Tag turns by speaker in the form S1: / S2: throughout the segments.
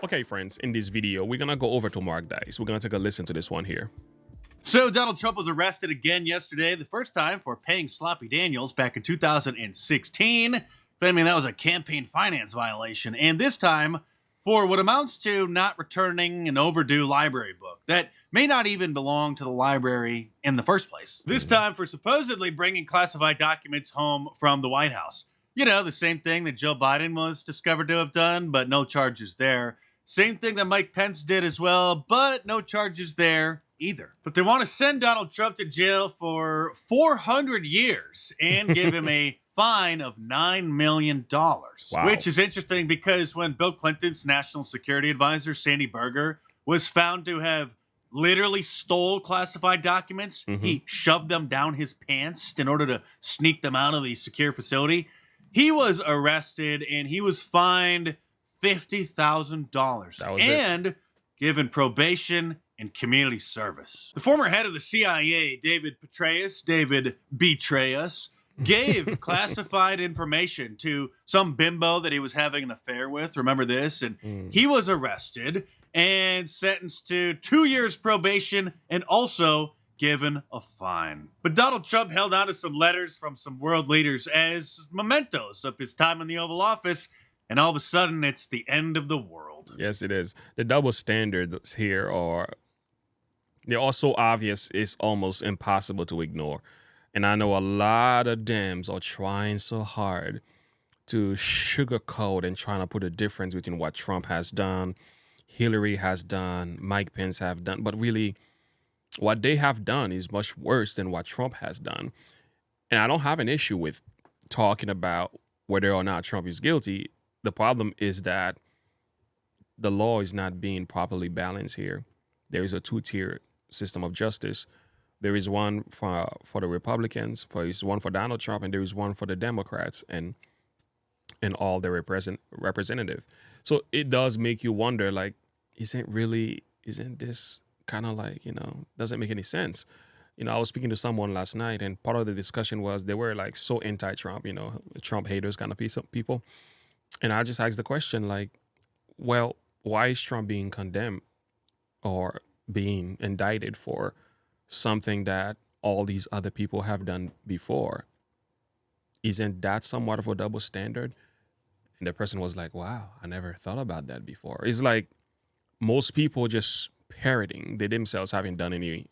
S1: Okay, friends, in this video, we're going to go over to Mark Dice. We're going to take a listen to this one here.
S2: So Donald Trump was arrested again yesterday, the first time for paying Sloppy Daniels back in 2016, claiming that was a campaign finance violation, and this time for what amounts to not returning an overdue library book that may not even belong to the library in the first place. This time for supposedly bringing classified documents home from the White House. You know, the same thing that Joe Biden was discovered to have done, but no charges there. Same thing that Mike Pence did as well, but no charges there either. But they want to send Donald Trump to jail for 400 years and give him a fine of $9 million. Wow. Which is interesting because when Bill Clinton's national security advisor, Sandy Berger, was found to have literally stole classified documents, he shoved them down his pants in order to sneak them out of the secure facility. He was arrested and he was fined $50,000 and given probation and community service. The former head of the CIA, David Petraeus, gave classified information to some bimbo that he was having an affair with. Remember this? And he was arrested and sentenced to 2 years probation and also given a fine. But Donald Trump held on to some letters from some world leaders as mementos of his time in the Oval Office, and all of a sudden it's the end of the world.
S1: Yes, it is. The double standards here they're all so obvious it's almost impossible to ignore. And I know a lot of Dems are trying so hard to sugarcoat and trying to put a difference between what Trump has done, Hillary has done, Mike Pence have done. But really, what they have done is much worse than what Trump has done. And I don't have an issue with talking about whether or not Trump is guilty. The problem is that the law is not being properly balanced here. There is a two-tier system of justice. There is one for the Republicans, there is one for Donald Trump, and there is one for the Democrats and all their representative. So it does make you wonder, like, isn't this kind of like, doesn't make any sense? I was speaking to someone last night, and part of the discussion was they were like so anti-Trump, Trump haters kind of people. And I just asked the question, like, well, why is Trump being condemned or being indicted for something that all these other people have done before? Isn't that somewhat of a double standard? And the person was like, wow, I never thought about that before. It's like most people just parroting. They themselves haven't done any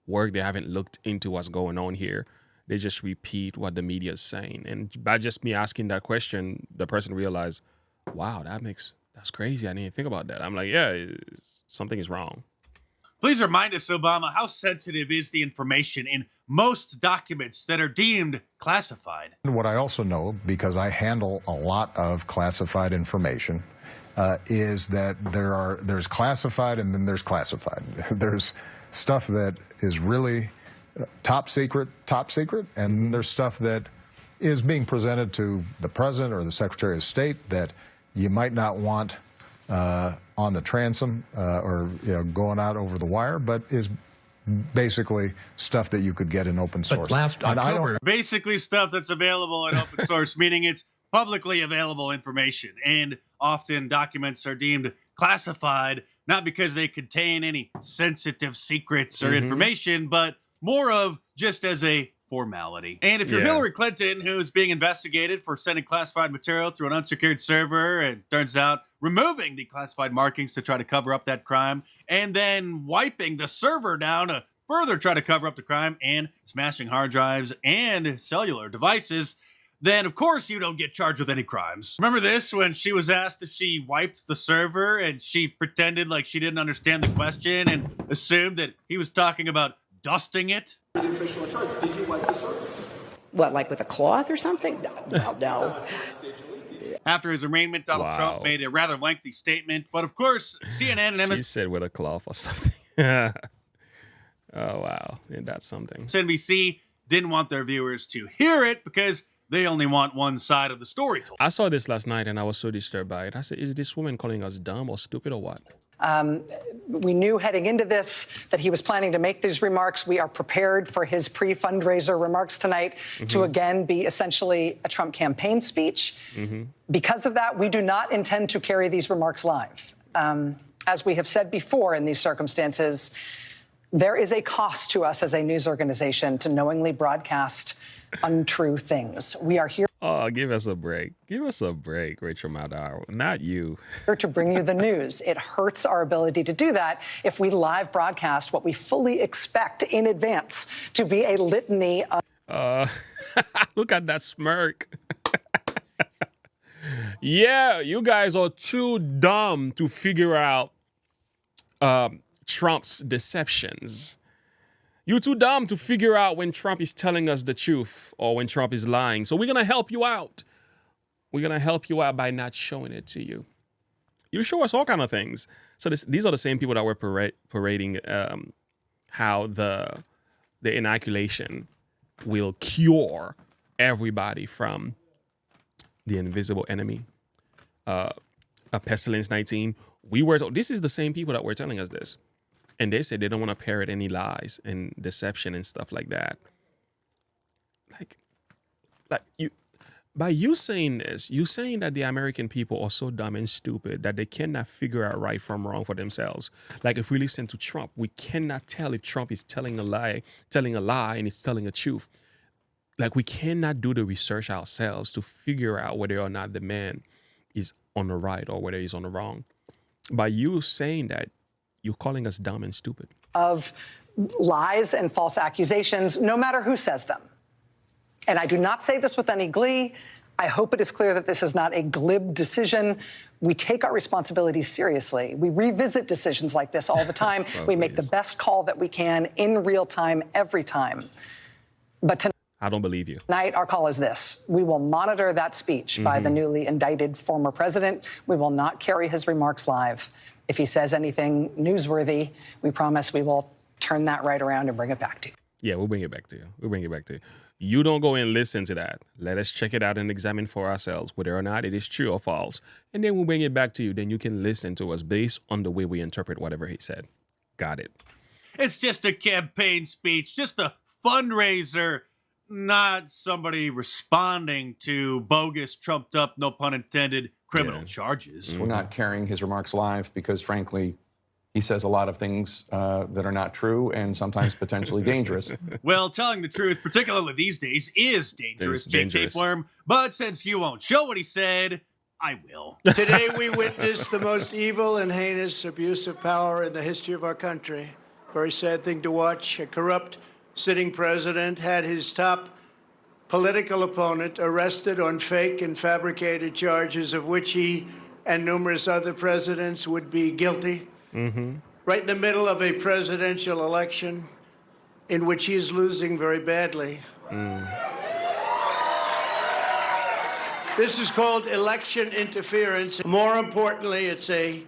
S1: work. They haven't looked into what's going on here. They just repeat what the media is saying. And by just me asking that question, the person realized, wow, that's crazy. I didn't even think about that. I'm like, yeah, something is wrong.
S2: Please remind us, Obama, how sensitive is the information in most documents that are deemed classified?
S3: What I also know, because I handle a lot of classified information, is that there's classified and then there's classified. There's stuff that is really top secret, and there's stuff that is being presented to the president or the Secretary of State that you might not want on the transom or going out over the wire, but is basically stuff that you could get in open source.
S4: But last October,
S2: basically stuff that's available in open source, meaning it's publicly available information, and often documents are deemed classified not because they contain any sensitive secrets or information, but more of just as a formality. And if you're Hillary Clinton, who's being investigated for sending classified material through an unsecured server, and turns out removing the classified markings to try to cover up that crime, and then wiping the server down to further try to cover up the crime, and smashing hard drives and cellular devices, then of course you don't get charged with any crimes. Remember this, when she was asked if she wiped the server and she pretended like she didn't understand the question and assumed that he was talking about dusting it?
S5: Did you wipe the server?
S6: What, like with a cloth or something? No.
S2: After his arraignment, Donald Trump made a rather lengthy statement, but of course, CNN and MSNBC...
S1: He said with a cloth or something. Oh, wow. And that's something.
S2: NBC didn't want their viewers to hear it because they only want one side of the story told.
S1: I saw this last night and I was so disturbed by it. I said, is this woman calling us dumb or stupid or what?
S7: We knew heading into this that he was planning to make these remarks. We are prepared for his pre-fundraiser remarks tonight to again be essentially a Trump campaign speech. Because of that, we do not intend to carry these remarks live. As we have said before in these circumstances, there is a cost to us as a news organization to knowingly broadcast untrue things. We are here
S1: Oh, give us a break. Give us a break, Rachel Maddow. Not you.
S7: to bring you the news. It hurts our ability to do that if we live broadcast what we fully expect in advance to be a litany of
S1: Look at that smirk. Yeah, you guys are too dumb to figure out Trump's deceptions. You're too dumb to figure out when Trump is telling us the truth or when Trump is lying. So we're going to help you out. We're going to help you out by not showing it to you. You show us all kind of things. So these are the same people that were parading how the inoculation will cure everybody from the invisible enemy. A pestilence 19. This is the same people that were telling us this. And they said they don't want to parrot any lies and deception and stuff like that. By you saying this, you saying that the American people are so dumb and stupid that they cannot figure out right from wrong for themselves. Like if we listen to Trump, we cannot tell if Trump is telling a lie, and it's telling a truth. Like we cannot do the research ourselves to figure out whether or not the man is on the right or whether he's on the wrong. By you saying that, you're calling us dumb and stupid.
S7: Of lies and false accusations, no matter who says them. And I do not say this with any glee. I hope it is clear that this is not a glib decision. We take our responsibilities seriously. We revisit decisions like this all the time. We make the best call that we can in real time, every time. But
S1: I don't believe you.
S7: tonight, our call is this. We will monitor that speech by the newly indicted former president. We will not carry his remarks live. If he says anything newsworthy, we promise we will turn that right around and bring it back to you.
S1: Yeah, we'll bring it back to you. We'll bring it back to you. You don't go and listen to that. Let us check it out and examine for ourselves whether or not it is true or false. And then we'll bring it back to you. Then you can listen to us based on the way we interpret whatever he said. Got it.
S2: It's just a campaign speech, just a fundraiser, not somebody responding to bogus, trumped up, no pun intended, criminal charges.
S4: We're not carrying his remarks live because, frankly, he says a lot of things that are not true and sometimes potentially dangerous.
S2: Well, telling the truth, particularly these days, is dangerous, Jake
S1: dangerous.
S2: Tapeworm. But since you won't show what he said, I will.
S8: Today we witness the most evil and heinous abuse of power in the history of our country. Very sad thing to watch. A corrupt sitting president had his top political opponent arrested on fake and fabricated charges of which he and numerous other presidents would be guilty. Right in the middle of a presidential election in which he is losing very badly. This is called election interference. More importantly, it's a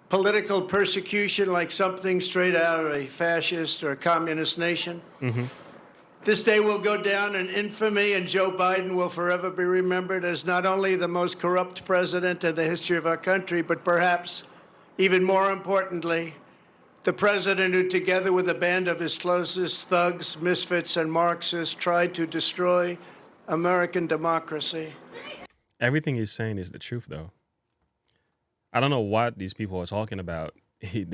S8: political persecution like something straight out of a fascist or a communist nation. This day will go down in infamy, and Joe Biden will forever be remembered as not only the most corrupt president in the history of our country, but perhaps even more importantly, the president who, together with a band of his closest thugs, misfits, and Marxists, tried to destroy American democracy.
S1: Everything he's saying is the truth, though. I don't know what these people are talking about. We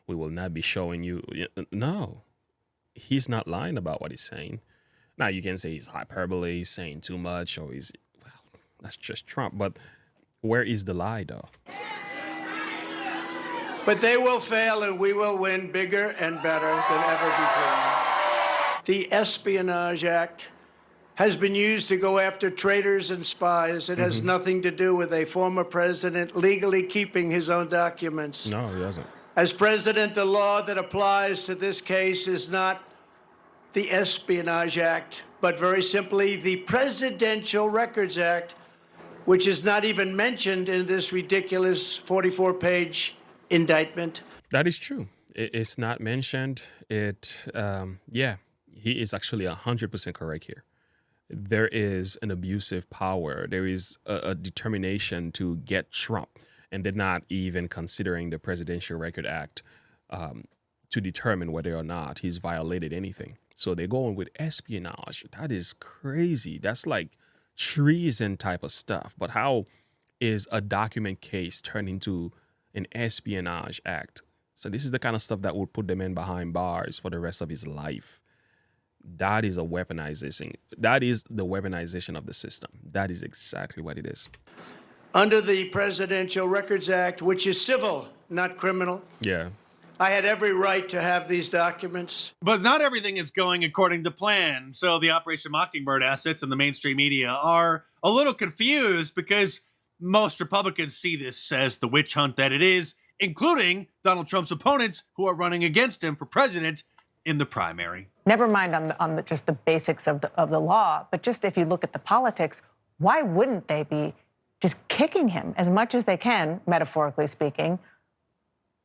S1: will not be showing you. No, he's not lying about what he's saying. Now, you can say he's hyperbole, he's saying too much, or that's just Trump. But where is the lie, though?
S8: But they will fail and we will win bigger and better than ever before. The Espionage Act has been used to go after traitors and spies. It has nothing to do with a former president legally keeping his own documents.
S1: No, he doesn't.
S8: As president, the law that applies to this case is not the Espionage Act, but very simply the Presidential Records Act, which is not even mentioned in this ridiculous 44-page indictment.
S1: That is true. It's not mentioned. He is actually 100% correct here. There is an abusive power. There is a determination to get Trump, and they're not even considering the Presidential Record Act to determine whether or not he's violated anything. So they're going with espionage. That is crazy. That's like treason type of stuff. But how is a document case turned into an espionage act. So this is the kind of stuff that would put the man behind bars for the rest of his life. That is a weaponization. That is the weaponization of the system. That is exactly what it is.
S8: Under the Presidential Records Act, which is civil, not criminal,
S1: Yeah.
S8: I had every right to have these documents.
S2: But not everything is going according to plan. So the Operation Mockingbird assets and the mainstream media are a little confused because most Republicans see this as the witch hunt that it is, including Donald Trump's opponents who are running against him for president in the primary.
S9: Never mind on just the basics of the law, but just if you look at the politics, why wouldn't they be just kicking him as much as they can, metaphorically speaking,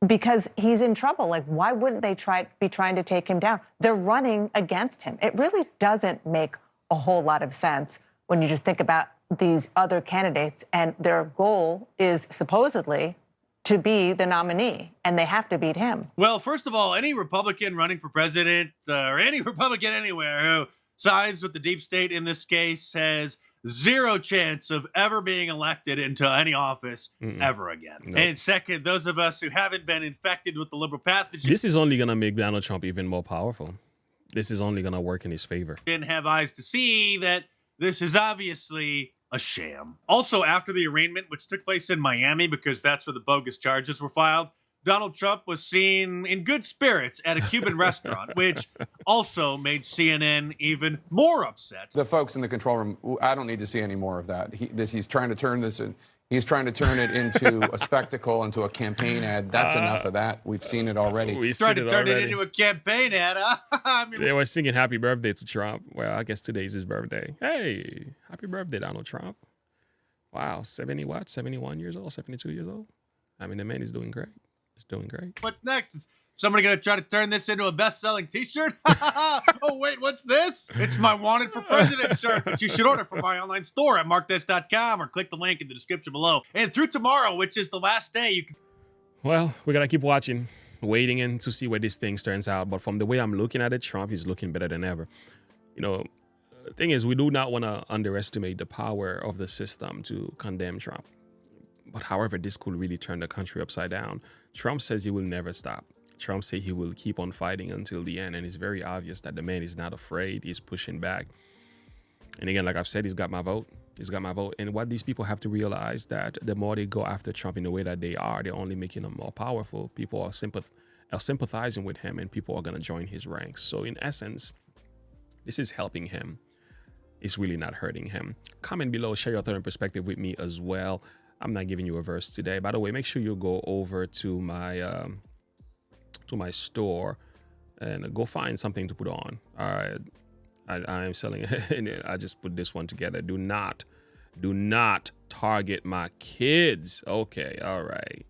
S9: because he's in trouble? Like, why wouldn't they be trying to take him down? They're running against him. It really doesn't make a whole lot of sense when you just think about these other candidates, and their goal is supposedly to be the nominee, and they have to beat him.
S2: Well, first of all, any Republican running for president, or any Republican anywhere who sides with the deep state in this case, has zero chance of ever being elected into any office ever again.
S1: Nope.
S2: And second, those of us who haven't been infected with the liberal pathogen
S1: This is only going to make Donald Trump even more powerful. This is only going to work in his favor.
S2: didn't have eyes to see that this is obviously a sham. Also, after the arraignment, which took place in Miami because that's where the bogus charges were filed, Donald Trump was seen in good spirits at a Cuban restaurant, which also made CNN even more upset.
S4: The folks in the control room, I don't need to see any more of that. He's trying to turn this in. He's trying to turn it into a spectacle, into a campaign ad. That's enough of that. We've seen it already.
S1: We
S2: Tried
S1: seen
S2: to turn
S1: already.
S2: it into a campaign ad. I mean,
S1: They were singing happy birthday to Trump. Well, I guess today's his birthday. Hey, happy birthday, Donald Trump. Wow, 70 what? 71 years old, 72 years old? I mean, the man is doing great. He's doing great.
S2: what's next? Is somebody going to try to turn this into a best-selling T-shirt? Oh, wait, what's this? It's my Wanted for President shirt, which you should order from my online store at markthis.com or click the link in the description below. And through tomorrow, which is the last day, you can...
S1: Well, we got to keep watching, waiting in to see where this thing turns out. But from the way I'm looking at it, Trump is looking better than ever. You know, the thing is, we do not want to underestimate the power of the system to condemn Trump. But however, this could really turn the country upside down. Trump says he will never stop. Trump says he will keep on fighting until the end. And it's very obvious that the man is not afraid. He's pushing back. And again, like I've said, he's got my vote. He's got my vote. And what these people have to realize that the more they go after Trump in the way that they are, they're only making him more powerful. People are sympathizing with him, and people are going to join his ranks. So in essence, this is helping him. It's really not hurting him. Comment below, share your thought and perspective with me as well. I'm not giving you a verse today. By the way, make sure you go over to my store and go find something to put on. All right, I am selling it, and I just put this one together. Do not target my kids. Okay, all right.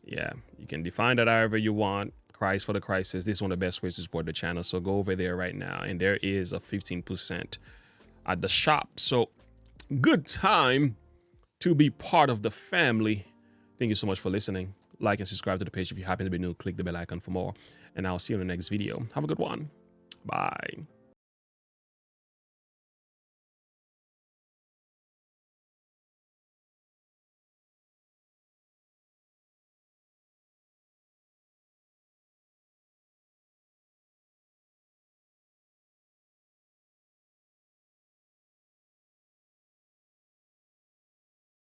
S1: Yeah, you can define that however you want. Christ for the Crisis. This is one of the best ways to support the channel. So go over there right now, and there is a 15% at the shop. So good time to be part of the family. Thank you so much for listening. Like and subscribe to the page if you happen to be new. Click the bell icon for more. And I'll see you in the next video. Have a good one. Bye.